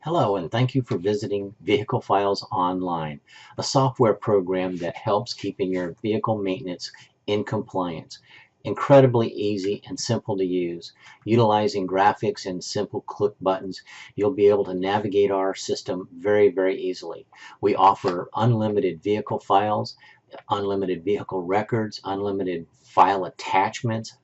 Hello, and thank you for visiting Vehicle Files Online, a software program that helps keeping your vehicle maintenance in compliance. Incredibly easy and simple to use. Utilizing graphics and simple click buttons, you'll be able to navigate our system very easily. We offer unlimited vehicle files, unlimited vehicle records, unlimited file attachments,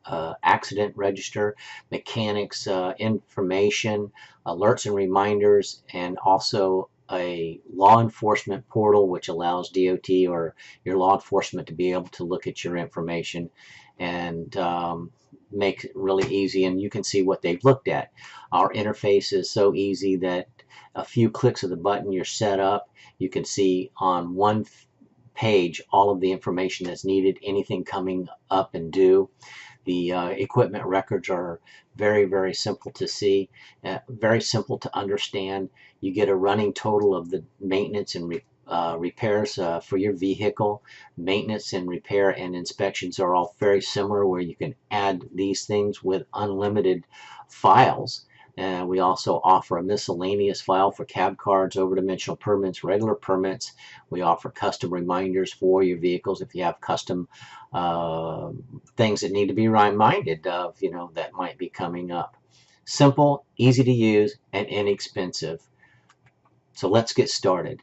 accident register, mechanics information, alerts and reminders, and also a law enforcement portal which allows DOT or your law enforcement to be able to look at your information and make it really easy, and you can see what they've looked at. Our interface is so easy that a few clicks of the button you're set up. You can see on one page all of the information that's needed, anything coming up and due. The equipment records are very simple to see, very simple to understand. You get a running total of the maintenance and repairs for your vehicle. Maintenance and repair and inspections are all very similar, where you can add these things with unlimited files. We also offer a miscellaneous file for cab cards, over-dimensional permits, regular permits. We offer custom reminders for your vehicles if you have custom things that need to be reminded of, that might be coming up. Simple, easy to use, and inexpensive. So let's get started.